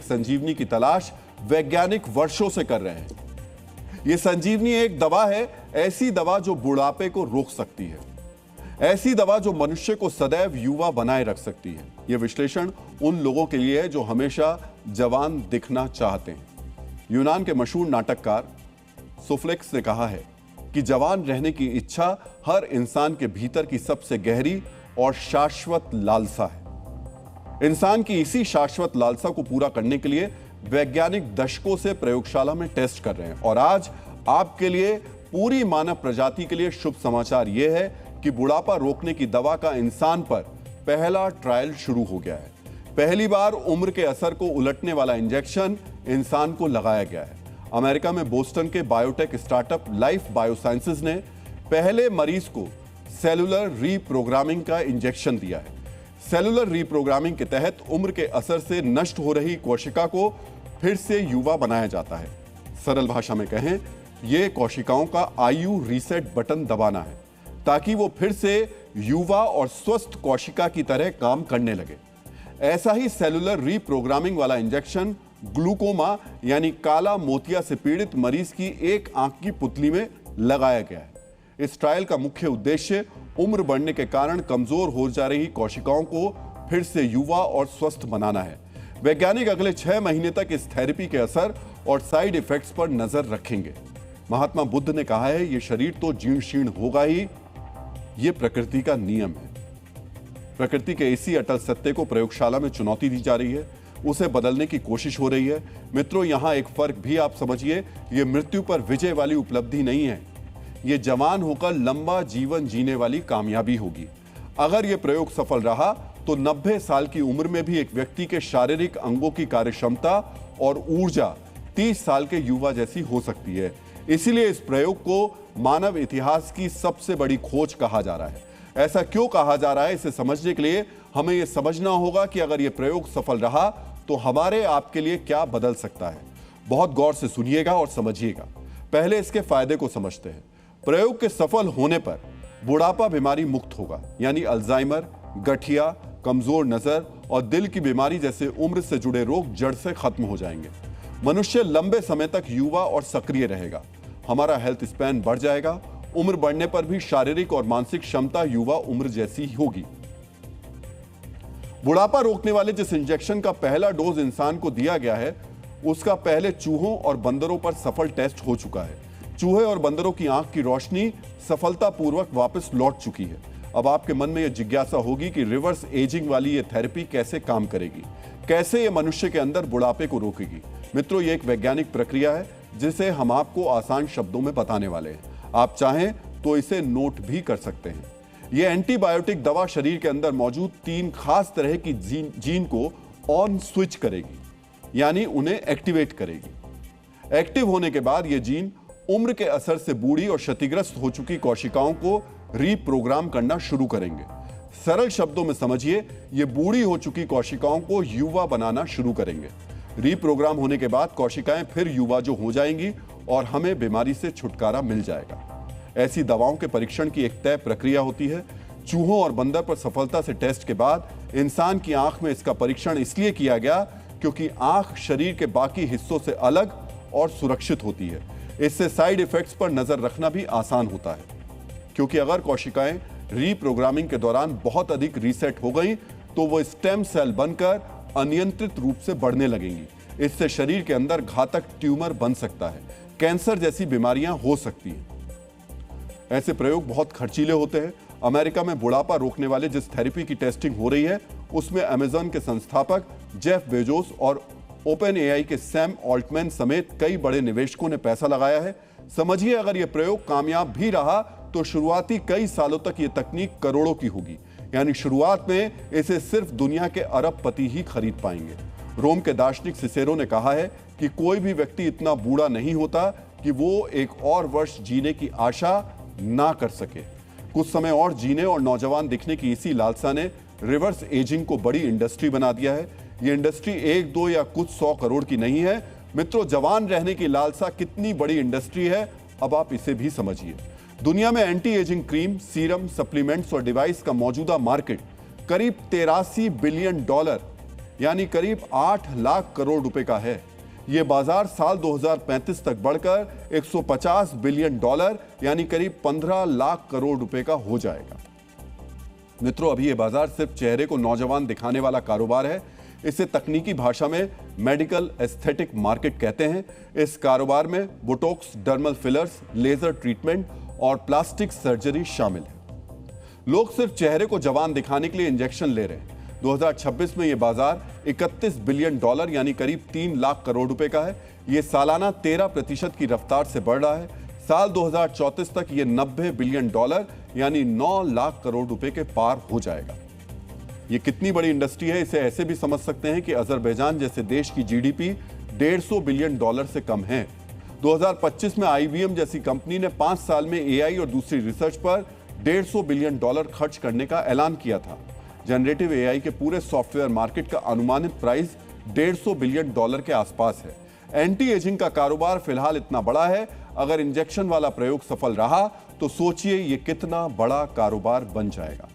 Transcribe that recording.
संजीवनी की तलाश वैज्ञानिक वर्षों से कर रहे हैं। यह संजीवनी एक दवा है, ऐसी दवा जो बुढ़ापे को रोक सकती है, ऐसी दवा जो मनुष्य को सदैव युवा बनाए रख सकती है। यह विश्लेषण उन लोगों के लिए है जो हमेशा जवान दिखना चाहते हैं। यूनान के मशहूर नाटककार सोफोक्लेस ने कहा है कि जवान रहने की इच्छा हर इंसान के भीतर की सबसे गहरी और शाश्वत लालसा है। इंसान की इसी शाश्वत लालसा को पूरा करने के लिए वैज्ञानिक दशकों से प्रयोगशाला में टेस्ट कर रहे हैं। और आज आपके लिए, पूरी मानव प्रजाति के लिए शुभ समाचार यह है कि बुढ़ापा रोकने की दवा का इंसान पर पहला ट्रायल शुरू हो गया है। पहली बार उम्र के असर को उलटने वाला इंजेक्शन इंसान को लगाया गया है। अमेरिका में बोस्टन के बायोटेक स्टार्टअप लाइफ बायोसाइंसेज ने पहले मरीज को सेलुलर रीप्रोग्रामिंग का इंजेक्शन दिया है। सेलुलर रीप्रोग्रामिंग के तहत उम्र के असर से नष्ट हो रही कोशिका को फिर से युवा बनाया जाता है। सरल भाषा में कहें, यह कोशिकाओं का आयु रीसेट बटन दबाना है ताकि वो फिर से युवा और स्वस्थ कोशिका की तरह काम करने लगे। ऐसा ही सेलुलर रीप्रोग्रामिंग वाला इंजेक्शन ग्लूकोमा यानी काला मोतिया से पीड़ित मरीज की एक आंख की पुतली में लगाया गया है। इस ट्रायल का मुख्य उद्देश्य उम्र बढ़ने के कारण कमजोर हो जा रही कोशिकाओं को फिर से युवा और स्वस्थ बनाना है। वैज्ञानिक अगले 6 महीने तक इस थेरेपी के असर और साइड इफेक्ट्स पर नजर रखेंगे। महात्मा बुद्ध ने कहा है, यह शरीर तो जीर्ण शीर्ण होगा ही, यह प्रकृति का नियम है। प्रकृति के इसी अटल सत्य को प्रयोगशाला में चुनौती दी जा रही है, उसे बदलने की कोशिश हो रही है। मित्रों, यहां एक फर्क भी आप समझिए, यह मृत्यु पर विजय वाली उपलब्धि नहीं है, यह जवान होकर लंबा जीवन जीने वाली कामयाबी होगी। अगर यह प्रयोग सफल रहा तो 90 साल की उम्र में भी एक व्यक्ति के शारीरिक अंगों की कार्यक्षमता और ऊर्जा 30 साल के युवा जैसी हो सकती है। इसीलिए इस प्रयोग को मानव इतिहास की सबसे बड़ी खोज कहा जा रहा है। ऐसा क्यों कहा जा रहा है, इसे समझने के लिए हमें यह समझना होगा कि अगर यह प्रयोग सफल रहा तो हमारे आपके लिए क्या बदल सकता है। बहुत गौर से सुनिएगा और समझिएगा। पहले इसके फायदे को समझते हैं। प्रयोग के सफल होने पर बुढ़ापा बीमारी मुक्त होगा, यानी अल्जाइमर, गठिया, कमजोर नजर और दिल की बीमारी जैसे उम्र से जुड़े रोग जड़ से खत्म हो जाएंगे। मनुष्य लंबे समय तक युवा और सक्रिय रहेगा। हमारा हेल्थ स्पैन बढ़ जाएगा। उम्र बढ़ने पर भी शारीरिक और मानसिक क्षमता युवा उम्र जैसी होगी। बुढ़ापा रोकने वाले जिस इंजेक्शन का पहला डोज इंसान को दिया गया है, उसका पहले चूहों और बंदरों पर सफल टेस्ट हो चुका है। चूहे और बंदरों की आंख की रोशनी सफलतापूर्वक वापस लौट चुकी है। अब आपके मन में यह जिज्ञासा होगी कि रिवर्स एजिंग वाली यह थेरेपी कैसे काम करेगी, कैसे यह मनुष्य के अंदर बुढ़ापे को रोकेगी। मित्रों, यह एक वैज्ञानिक प्रक्रिया है जिसे हम आपको आसान शब्दों में बताने वाले हैं। आप चाहें तो इसे नोट भी कर सकते हैं। यह एंटीबायोटिक दवा शरीर के अंदर मौजूद 3 खास तरह की जीन को ऑन स्विच करेगी, यानी उन्हें एक्टिवेट करेगी। एक्टिव होने के बाद यह जीन उम्र के असर से बूढ़ी और क्षतिग्रस्त हो चुकी कोशिकाओं को रीप्रोग्राम करना शुरू करेंगे। सरल शब्दों में समझिए, ये बूढ़ी हो चुकी कोशिकाओं को युवा बनाना शुरू करेंगे। रीप्रोग्राम होने के बाद कोशिकाएं फिर युवा जो हो जाएंगी और हमें बीमारी से छुटकारा मिल जाएगा। ऐसी दवाओं के परीक्षण की एक तय प्रक्रिया होती है। चूहों और बंदर पर सफलता से टेस्ट के बाद इंसान की आंख में इसका परीक्षण इसलिए किया गया क्योंकि आंख शरीर के बाकी हिस्सों से अलग और सुरक्षित होती है। इससे साइड इफेक्ट्स पर नजर रखना भी आसान होता है, क्योंकि अगर कोशिकाएं रीप्रोग्रामिंग के दौरान बहुत अधिक रीसेट हो गई तो वो स्टेम सेल बनकर अनियंत्रित रूप से बढ़ने लगेंगी। इससे शरीर के अंदर घातक ट्यूमर बन सकता है, कैंसर जैसी बीमारियां हो सकती हैं। ऐसे प्रयोग बहुत खर्चीले होते हैं। अमेरिका में बुढ़ापा रोकने वाले जिस थेरेपी की टेस्टिंग हो रही है, उसमें अमेज़न के संस्थापक जेफ बेजोस और ओपन एआई के सैम ऑल्टमैन समेत कई बड़े निवेशकों ने पैसा लगाया है। समझिए, अगर यह प्रयोग कामयाब भी रहा तो शुरुआती कई सालों तक यह तकनीक करोड़ों की होगी, यानी शुरुआत में इसे सिर्फ दुनिया के अरबपति ही खरीद पाएंगे। रोम के दार्शनिक सिसेरो ने कहा है कि कोई भी व्यक्ति इतना बूढ़ा नहीं होता कि वो एक और वर्ष जीने की आशा ना कर सके। कुछ समय और जीने और नौजवान दिखने की इसी लालसा ने रिवर्स एजिंग को बड़ी इंडस्ट्री बना दिया है। यह इंडस्ट्री 1, 2 या कुछ 100 करोड़ की नहीं है। मित्रों, जवान रहने की लालसा कितनी बड़ी इंडस्ट्री है, अब आप इसे भी समझिए। दुनिया में anti ageing cream, serum, supplements और डिवाइस का मौजूदा मार्केट करीब $83 बिलियन यानी करीब 8 लाख करोड़ रुपए का है। यह बाजार साल 2035 तक बढ़कर 150 बिलियन डॉलर यानी करीब 15 लाख करोड़ रुपए का हो जाएगा। मित्रों, अभी यह बाजार सिर्फ चेहरे को नौजवान दिखाने वाला कारोबार है। इसे तकनीकी भाषा में मेडिकल एस्थेटिक मार्केट कहते हैं। इस कारोबार में botox, dermal fillers, laser treatment और प्लास्टिक सर्जरी शामिल है। लोग सिर्फ चेहरे को जवान दिखाने के लिए इंजेक्शन ले रहे हैं। 2026 में यह बाजार 31 बिलियन डॉलर यानी करीब 3 लाख करोड़ रुपए का है। यह सालाना 13% की रफ्तार से बढ़ रहा है। साल 2034 तक यह 90 बिलियन डॉलर यानी 9 लाख करोड़ रुपए के पार हो जाएगा। यह कितनी बड़ी इंडस्ट्री है, इसे ऐसे भी समझ सकते हैं कि अजरबैजान जैसे देश की जीडीपी 150 बिलियन डॉलर से कम है। 2025 में IBM जैसी कंपनी ने 5 साल में AI और दूसरी रिसर्च पर 150 बिलियन डॉलर खर्च करने का ऐलान किया था। जनरेटिव AI के पूरे सॉफ्टवेयर मार्केट का अनुमानित प्राइस 150 बिलियन डॉलर के आसपास है। एंटी एजिंग का कारोबार फिलहाल इतना बड़ा है। अगर इंजेक्शन वाला प्रयोग सफल रहा तो सोचिए ये कितना बड़ा कारोबार बन जाएगा।